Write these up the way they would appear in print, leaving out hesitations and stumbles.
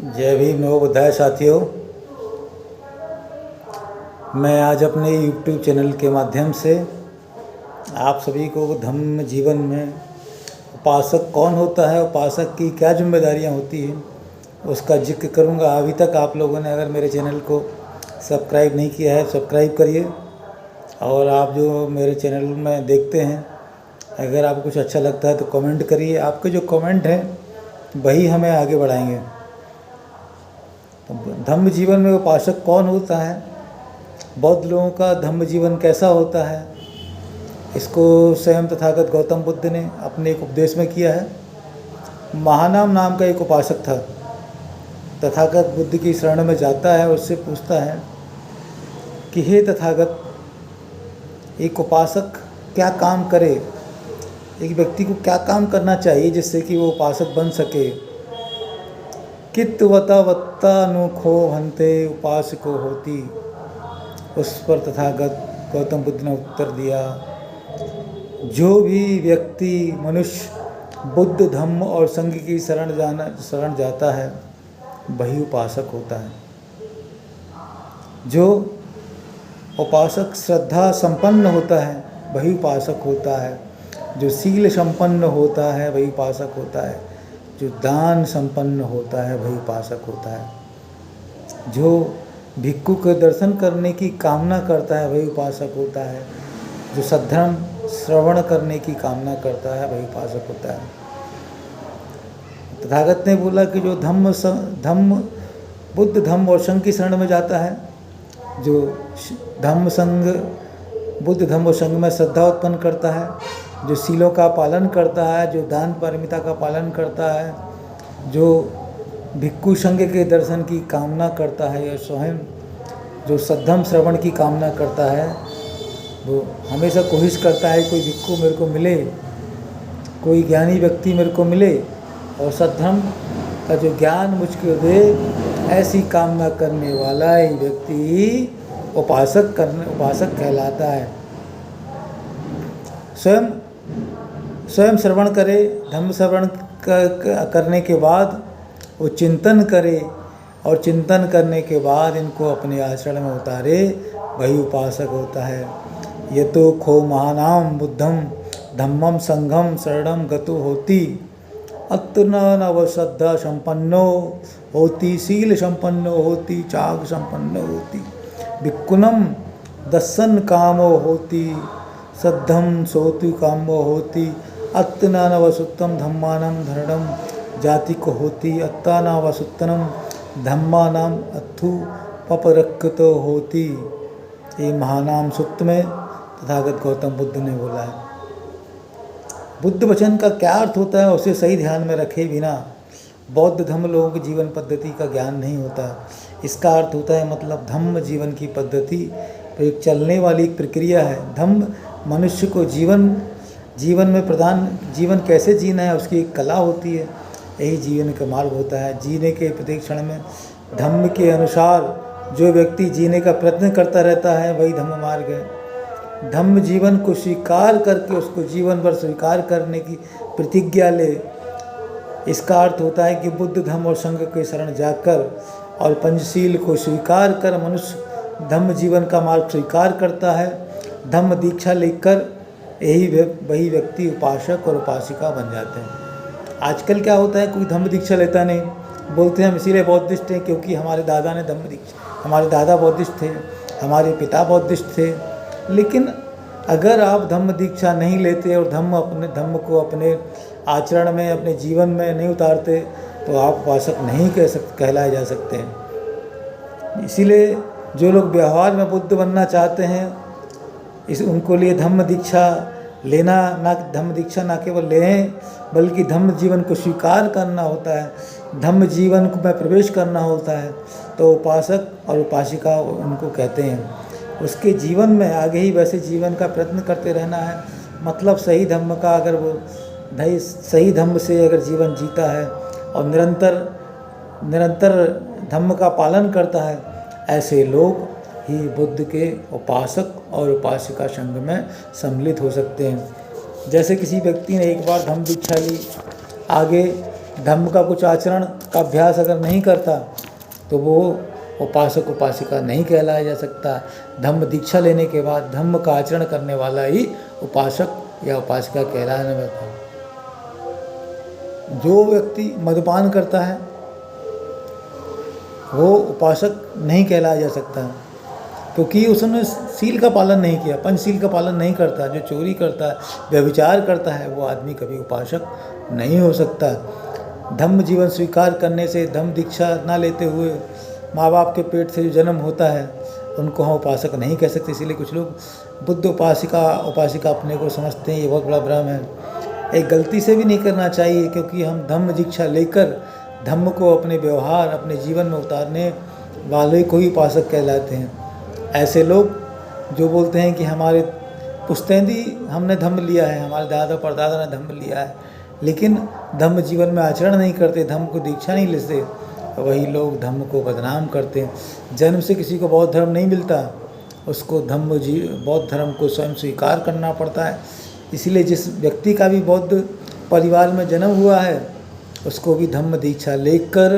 जय भीम नमो बुद्धाय साथियों। मैं आज अपने YouTube चैनल के माध्यम से आप सभी को धम्म जीवन में उपासक कौन होता है, उपासक की क्या जिम्मेदारियां होती हैं, उसका जिक्र करूंगा। अभी तक आप लोगों ने अगर मेरे चैनल को सब्सक्राइब नहीं किया है, सब्सक्राइब करिए। और आप जो मेरे चैनल में देखते हैं, अगर आपको कुछ अच्छा लगता है तो कमेंट करिए। आपके जो कमेंट हैं वही हमें आगे बढ़ाएंगे। तो धम्म जीवन में उपासक कौन होता है, बौद्ध लोगों का धम्म जीवन कैसा होता है, इसको स्वयं तथागत गौतम बुद्ध ने अपने एक उपदेश में किया है। महानाम नाम का एक उपासक था। तथागत बुद्ध की शरण में जाता है और उससे पूछता है कि हे तथागत, एक उपासक क्या काम करे, एक व्यक्ति को क्या काम करना चाहिए जिससे कि वो उपासक बन सके। कित्वता वत्ता अनोखो हंते उपासको होती। उस पर तथागत गौतम बुद्ध ने उत्तर दिया, जो भी व्यक्ति मनुष्य बुद्ध धम्म और संघ की शरण जाता है वही उपासक होता है। जो उपासक श्रद्धा संपन्न होता है वही उपासक होता है। जो शील संपन्न होता है वही उपासक होता है। जो दान संपन्न होता है वही उपासक होता है। जो भिक्षु के दर्शन करने की कामना करता है वही उपासक होता है। जो सद्धर्म श्रवण करने की कामना करता है वही उपासक होता है। तथागत ने बोला कि जो धम्म बुद्ध धम्म और संघ की शरण में जाता है, जो धम्म संघ बुद्ध धम्म और संघ में श्रद्धा उत्पन्न करता है, जो शीलों का पालन करता है, जो दान पारमिता का पालन करता है, जो भिक्षु संघ के दर्शन की कामना करता है, या स्वयं जो सद्धम श्रवण की कामना करता है, वो हमेशा कोशिश करता है कोई भिक्षु मेरे को मिले, कोई ज्ञानी व्यक्ति मेरे को मिले और सद्धम का जो ज्ञान मुझको दे, ऐसी कामना करने वाला ही व्यक्ति उपासक कहलाता है। स्वयं श्रवण करे, धम्म श्रवण करने के बाद वो चिंतन करे और चिंतन करने के बाद इनको अपने आचरण में उतारे, वही उपासक होता है। ये तो खो महानाम बुद्धम धम्मम संघम शरणम गतो होती, अत्र नव श्रद्धा संपन्नो होती, शील संपन्नो होती, चाग संपन्नो होती, भिक्खुनम दर्शन कामो होती, सद्धम सोतु कामो होती, अत्तनावसुत्तम धम्मानम धरणम जाति को होती, अत्तानावसुत्तनम धम्मानाम अथु पपरक्तो होती। ये महानाम सूक्त में तथागत गौतम बुद्ध ने बोला है। बुद्ध वचन का क्या अर्थ होता है उसे सही ध्यान में रखे बिना बौद्ध धम्म लोगों की जीवन पद्धति का ज्ञान नहीं होता। इसका अर्थ होता है मतलब धम्म जीवन की पद्धति एक चलने वाली प्रक्रिया है। धम्म मनुष्य को जीवन में जीवन कैसे जीना है उसकी एक कला होती है, यही जीवन का मार्ग होता है। जीने के प्रत्येक क्षण में धम्म के अनुसार जो व्यक्ति जीने का प्रयत्न करता रहता है वही धम्म मार्ग है। धम्म जीवन को स्वीकार करके उसको जीवन भर स्वीकार करने की प्रतिज्ञा ले। इसका अर्थ होता है कि बुद्ध धम्म और संघ के शरण जाकर और पंचशील को स्वीकार कर मनुष्य धम्म जीवन का मार्ग स्वीकार करता है। धम्म दीक्षा लेकर वही व्यक्ति उपासक और उपासिका बन जाते हैं। आजकल क्या होता है, कोई धम्म दीक्षा लेता नहीं, बोलते हैं हम इसीलिए बौद्धिस्ट हैं क्योंकि हमारे दादा ने धम्म दीक्षा, हमारे दादा बौद्धिस्ट थे, हमारे पिता बौद्धिस्ट थे। लेकिन अगर आप धम्म दीक्षा नहीं लेते और धम्म को अपने आचरण में, अपने जीवन में नहीं उतारते तो आप उपासक नहीं कहलाए जा सकते हैं। इसीलिए जो लोग व्यवहार में बुद्ध बनना चाहते हैं, उनको लिए धम्म दीक्षा ना केवल लें बल्कि धम्म जीवन को स्वीकार करना होता है, धम्म जीवन में प्रवेश करना होता है। तो उपासक और उपासिका उनको कहते हैं। उसके जीवन में आगे ही वैसे जीवन का प्रयत्न करते रहना है। मतलब सही धम्म का अगर वो सही धम्म से अगर जीवन जीता है और निरंतर धम्म का पालन करता है, ऐसे लोग ही बुद्ध के उपासक और उपासिका संघ में सम्मिलित हो सकते हैं। जैसे किसी व्यक्ति ने एक बार धम्म दीक्षा ली, आगे धम्म का कुछ आचरण का अभ्यास अगर नहीं करता तो वो उपासक उपासिका नहीं कहलाया जा सकता। धम्म दीक्षा लेने के बाद धम्म का आचरण करने वाला ही उपासक या उपासिका कहलाने लगता है। जो व्यक्ति मद्यपान करता है वो उपासक नहीं कहलाया जा सकता, क्योंकि उसने सील का पालन नहीं किया, पंचशील का पालन नहीं करता। जो चोरी करता है, व्यभिचार करता है, वो आदमी कभी उपासक नहीं हो सकता। धम्म जीवन स्वीकार करने से, धम्म दीक्षा ना लेते हुए माँ बाप के पेट से जो जन्म होता है उनको हम उपासक नहीं कह सकते। इसीलिए कुछ लोग बुद्ध उपासिका अपने को समझते हैं, ये बहुत बड़ा भ्रम है। एक गलती से भी नहीं करना चाहिए, क्योंकि हम धम्म दीक्षा लेकर धम्म को अपने व्यवहार, अपने जीवन में उतारने वाले को ही उपासक कहलाते हैं। ऐसे लोग जो बोलते हैं कि हमारे पुश्तैनी हमने धम्म लिया है, हमारे दादा परदादा ने धम्म लिया है, लेकिन धम्म जीवन में आचरण नहीं करते, धम्म को दीक्षा नहीं लेते, वही लोग धम्म को बदनाम करते हैं। जन्म से किसी को बौद्ध धर्म नहीं मिलता, उसको बौद्ध धर्म को स्वयं स्वीकार करना पड़ता है। इसीलिए जिस व्यक्ति का भी बौद्ध परिवार में जन्म हुआ है उसको भी धम्म दीक्षा लेकर,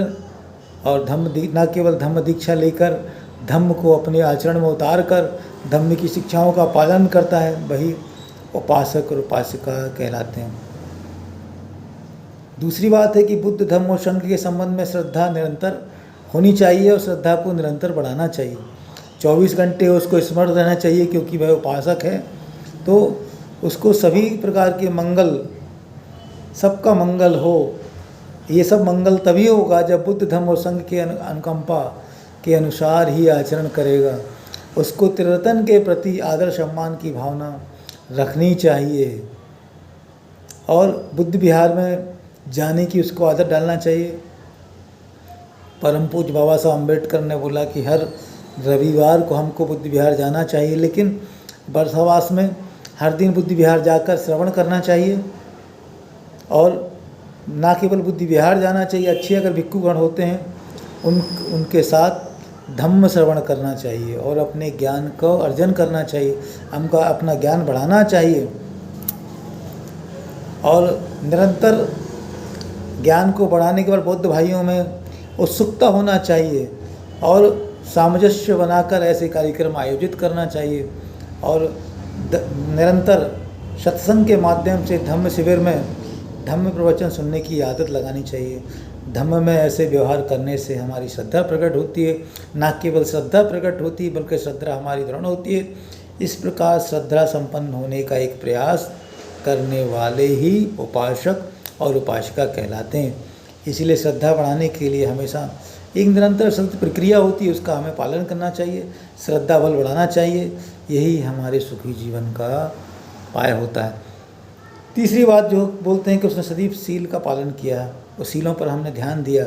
और न केवल धम्म दीक्षा लेकर धम्म को अपने आचरण में उतार कर धम्म की शिक्षाओं का पालन करता है, वही उपासक और उपासिका कहलाते हैं। दूसरी बात है कि बुद्ध धम्म और संघ के संबंध में श्रद्धा निरंतर होनी चाहिए और श्रद्धा को निरंतर बढ़ाना चाहिए। 24 घंटे उसको स्मरण रहना चाहिए, क्योंकि वह उपासक है तो उसको सभी प्रकार के मंगल, सबका मंगल हो। ये सब मंगल तभी होगा जब बुद्ध धम्म और संघ के अनुकंपा के अनुसार ही आचरण करेगा। उसको त्रिरत्न के प्रति आदर सम्मान की भावना रखनी चाहिए और बुद्ध विहार में जाने की उसको आदत डालना चाहिए। परम पूज्य बाबा साहब अम्बेडकर ने बोला कि हर रविवार को हमको बुद्ध विहार जाना चाहिए, लेकिन वर्षावास में हर दिन बुद्ध विहार जाकर श्रवण करना चाहिए। और ना केवल बुद्ध विहार जाना चाहिए, अच्छे अगर भिक्षुगण होते हैं उनके साथ धम्म श्रवण करना चाहिए और अपने ज्ञान को अर्जन करना चाहिए, हमको अपना ज्ञान बढ़ाना चाहिए और निरंतर ज्ञान को बढ़ाने के बाद बौद्ध भाइयों में उत्सुकता होना चाहिए और सामंजस्य बनाकर ऐसे कार्यक्रम आयोजित करना चाहिए और निरंतर सत्संग के माध्यम से धम्म शिविर में धम्म प्रवचन सुनने की आदत लगानी चाहिए। धम्म में ऐसे व्यवहार करने से हमारी श्रद्धा प्रकट होती है, ना केवल श्रद्धा प्रकट होती है बल्कि श्रद्धा हमारी दृढ़ होती है। इस प्रकार श्रद्धा संपन्न होने का एक प्रयास करने वाले ही उपासक और उपासिका कहलाते हैं। इसीलिए श्रद्धा बढ़ाने के लिए हमेशा एक निरंतर श्रद्धा प्रक्रिया होती है, उसका हमें पालन करना चाहिए, श्रद्धा बल बढ़ाना चाहिए। यही हमारे सुखी जीवन का उपाय होता है। तीसरी बात जो बोलते हैं कि उसने सदैव सील का पालन किया है, उस सीलों पर हमने ध्यान दिया।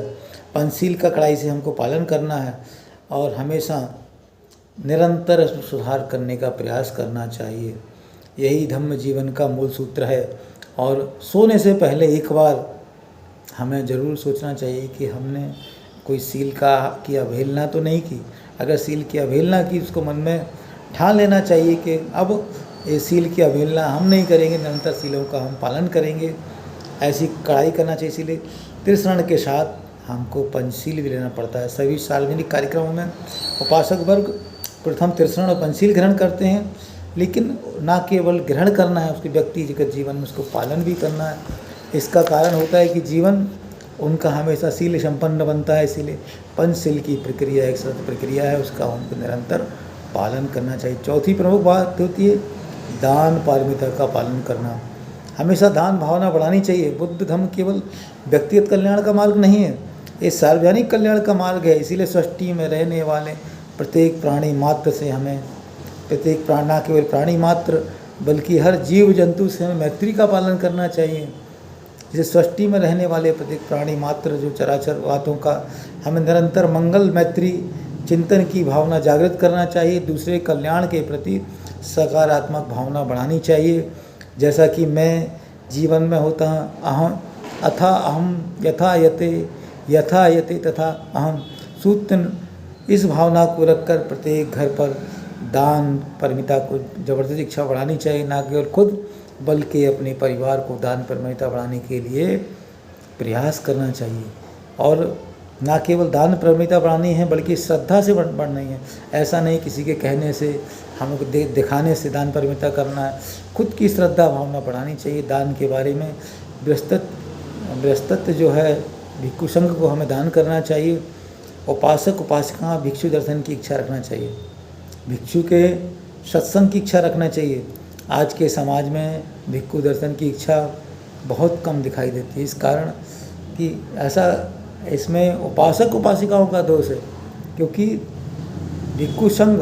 पंचशील का कड़ाई से हमको पालन करना है और हमेशा निरंतर सुधार करने का प्रयास करना चाहिए। यही धम्म जीवन का मूल सूत्र है। और सोने से पहले एक बार हमें ज़रूर सोचना चाहिए कि हमने कोई सील की अवहेलना तो नहीं की। अगर सील की अवहेलना की, उसको मन में ठान लेना चाहिए कि अब ये सील की अवहेलना हम नहीं करेंगे, निरंतर सीलों का हम पालन करेंगे, ऐसी कड़ाई करना चाहिए। इसीलिए त्रिशरण के साथ हमको पंचशील भी लेना पड़ता है। सभी सार्वजनिक कार्यक्रमों में उपासक वर्ग प्रथम त्रिशरण और पंचशील ग्रहण करते हैं, लेकिन ना केवल ग्रहण करना है, उसके व्यक्तिगत जीवन में उसको पालन भी करना है। इसका कारण होता है कि जीवन उनका हमेशा शील संपन्न बनता है। इसीलिए पंचशील की प्रक्रिया एक सतत प्रक्रिया है, उसका उनको निरंतर पालन करना चाहिए। चौथी प्रमुख बात होती है दान पारमिता का पालन करना। हमेशा दान भावना बढ़ानी चाहिए। बुद्ध धर्म केवल व्यक्तिगत कल्याण का मार्ग नहीं है, ये सार्वजनिक कल्याण का मार्ग है। इसीलिए सृष्टि में रहने वाले प्रत्येक प्राणी मात्र से हमें, प्रत्येक न केवल प्राणी मात्र बल्कि हर जीव जंतु से हमें मैत्री का पालन करना चाहिए। जैसे सृष्टि में रहने वाले प्रत्येक प्राणी मात्र जो चराचर बातों का हमें निरंतर मंगल मैत्री चिंतन की भावना जागृत करना चाहिए। दूसरे कल्याण के प्रति सकारात्मक भावना बढ़ानी चाहिए। जैसा कि मैं जीवन में होता अहम अथा अहम यथा यते तथा अहम सूत्र, इस भावना को रखकर प्रत्येक घर पर दान परमिता को जबरदस्ती इच्छा बढ़ानी चाहिए। ना केवल खुद बल्कि अपने परिवार को दान परमिता बढ़ाने के लिए प्रयास करना चाहिए। और ना केवल दान प्रवणता बढ़ानी है बल्कि श्रद्धा से बढ़नी है। ऐसा नहीं किसी के कहने से, हमको दिखाने से दान प्रवणता करना है। खुद की श्रद्धा भावना बढ़ानी चाहिए दान के बारे में। बृहस्पति जो है भिक्षु संघ को हमें दान करना चाहिए। उपासक उपासिका भिक्षु दर्शन की इच्छा रखना चाहिए। भिक्षु के सत्संग की इच्छा रखना चाहिए। आज के समाज में भिक्षु दर्शन की इच्छा बहुत कम दिखाई देती है, इस कारण कि ऐसा इसमें उपासक उपासिकाओं का दोष है। क्योंकि भिक्षु संघ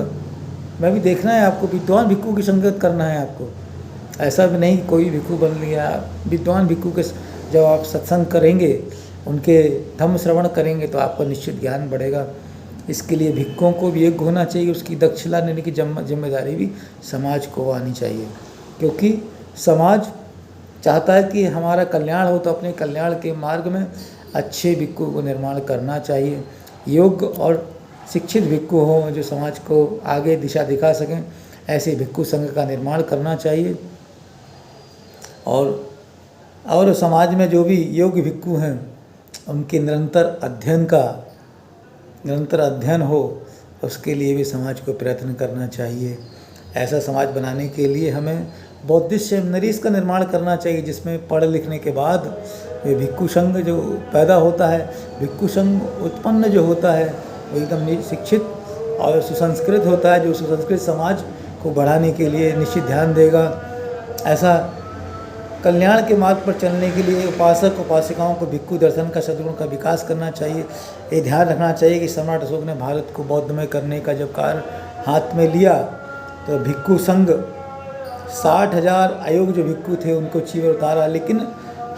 में भी देखना है आपको, विद्वान भिक्षु की संगत करना है आपको। ऐसा भी नहीं कोई भिक्षु बन लिया। विद्वान भिक्षु के जब आप सत्संग करेंगे, उनके धम्म श्रवण करेंगे तो आपका निश्चित ज्ञान बढ़ेगा। इसके लिए भिक्षुओं को भी एक होना चाहिए, उसकी दक्षिणा लेने की जिम्मेदारी भी समाज को आनी चाहिए। क्योंकि समाज चाहता है कि हमारा कल्याण हो, तो अपने कल्याण के मार्ग में अच्छे भिक्षु को निर्माण करना चाहिए। योग्य और शिक्षित भिक्षु हों जो समाज को आगे दिशा दिखा सकें, ऐसे भिक्षु संघ का निर्माण करना चाहिए। और समाज में जो भी योग्य भिक्षु हैं उनके निरंतर अध्ययन हो, उसके लिए भी समाज को प्रयत्न करना चाहिए। ऐसा समाज बनाने के लिए हमें बौद्धिस्ट सेमिनरीज का निर्माण करना चाहिए, जिसमें पढ़ लिखने के बाद ये भिक्षु संघ जो पैदा होता है, भिक्षु संघ उत्पन्न जो होता है वो एकदम शिक्षित और सुसंस्कृत होता है, जो सुसंस्कृत समाज को बढ़ाने के लिए निश्चित ध्यान देगा। ऐसा कल्याण के मार्ग पर चलने के लिए उपासक उपासिकाओं को भिक्षु दर्शन का सद्गुण का विकास करना चाहिए। ये ध्यान रखना चाहिए कि सम्राट अशोक ने भारत को बौद्धमय करने का जब कार्य हाथ में लिया तो भिक्षु संघ 60,000 अयोग्य जो भिक्षु थे उनको चीवर उतारा, लेकिन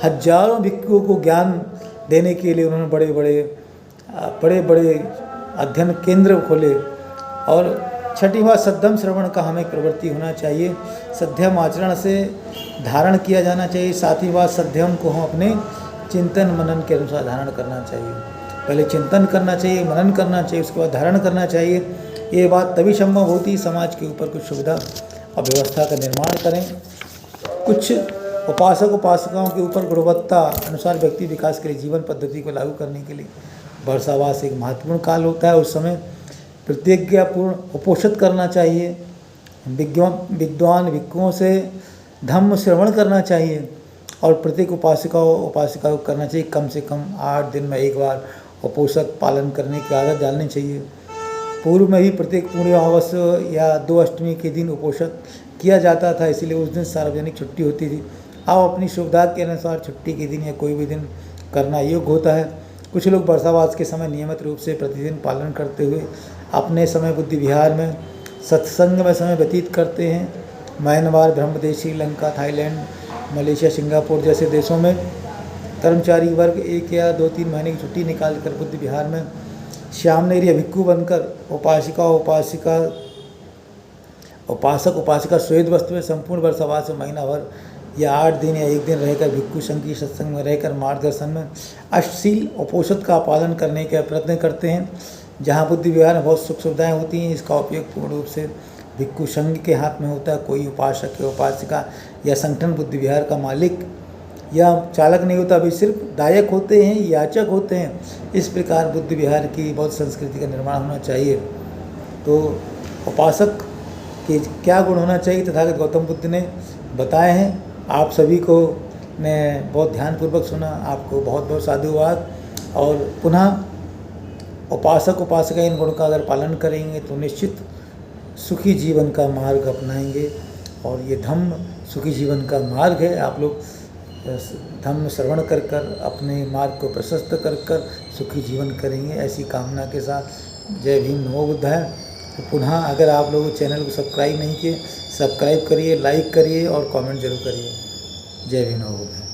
हजारों भिक्षुओं को ज्ञान देने के लिए उन्होंने बड़े बड़े अध्ययन केंद्र खोले। और छठी बात सद्धम श्रवण का हमें प्रवृत्ति होना चाहिए। सध्यम आचरण से धारण किया जाना चाहिए। साथ ही बात सध्यम को हम अपने चिंतन मनन के अनुसार धारण करना चाहिए। पहले चिंतन करना चाहिए, मनन करना चाहिए, उसके बाद धारण करना चाहिए। ये बात तभी संभव होती समाज के ऊपर कुछ सुविधा और व्यवस्था का निर्माण करें। कुछ उपासक उपासिकाओं के ऊपर गुणवत्ता अनुसार व्यक्ति विकास के लिए जीवन पद्धति को लागू करने के लिए वर्षावास एक महत्वपूर्ण काल होता है। उस समय प्रतिज्ञापूर्ण उपोषित करना चाहिए। विद्वान भिक्षुओं से धम्म श्रवण करना चाहिए और प्रत्येक उपासिका को करना चाहिए कम से कम 8 दिन में एक बार उपोषक पालन करने की आदत डालनी चाहिए। पूर्व में भी प्रत्येक पूर्णिमा अमावस्या या 2 अष्टमी के दिन उपोषक किया जाता था, इसीलिए उस दिन सार्वजनिक छुट्टी होती थी। अब अपनी सुविधा के अनुसार छुट्टी के दिन या कोई भी दिन करना योग्य होता है। कुछ लोग वर्षावास के समय नियमित रूप से प्रतिदिन पालन करते हुए अपने समय बुद्धि विहार में सत्संग में समय व्यतीत करते हैं। Myanmar, Brahmadesh, Sri Lanka, Thailand, Malaysia, Singapore जैसे देशों में कर्मचारी वर्ग 1 या 2-3 महीने की छुट्टी निकालकर बुद्ध विहार में श्यामनेर या भिक्षु बनकर उपासक उपासिका श्वेत वस्त्र में संपूर्ण वर्षावास में महीना भर या 8 दिन या 1 दिन रहकर भिक्षु संघ की सत्संग में रहकर मार्गदर्शन में अष्टशील उपोषित का पालन करने का प्रयत्न करते हैं। जहाँ बुद्धि विहार में बहुत सुख सुविधाएँ होती हैं, इसका उपयोग पूर्ण रूप से भिक्षु संघ के हाथ में होता है। कोई उपासक या उपासिका या संगठन बुद्धि विहार का मालिक या चालक नहीं होता, अभी सिर्फ दायक होते हैं, याचक होते हैं। इस प्रकार बुद्धि विहार की बहुत संस्कृति का निर्माण होना चाहिए। तो उपासक के क्या गुण होना चाहिए तथागत गौतम बुद्ध ने बताए हैं। आप सभी को ने बहुत ध्यानपूर्वक सुना, आपको बहुत बहुत साधुवाद। और पुनः उपासक उपासिका इन गुणों का अगर पालन करेंगे तो निश्चित सुखी जीवन का मार्ग अपनाएंगे। और ये धम्म सुखी जीवन का मार्ग है। आप लोग धम्म श्रवण कर अपने मार्ग को प्रशस्त कर सुखी जीवन करेंगे, ऐसी कामना के साथ जय भीम नमो बुद्धाय। तो पुनः अगर आप लोग चैनल को सब्सक्राइब नहीं किए, सब्सक्राइब करिए, लाइक करिए और कमेंट जरूर करिए। जय भीम नमो बुद्धाय।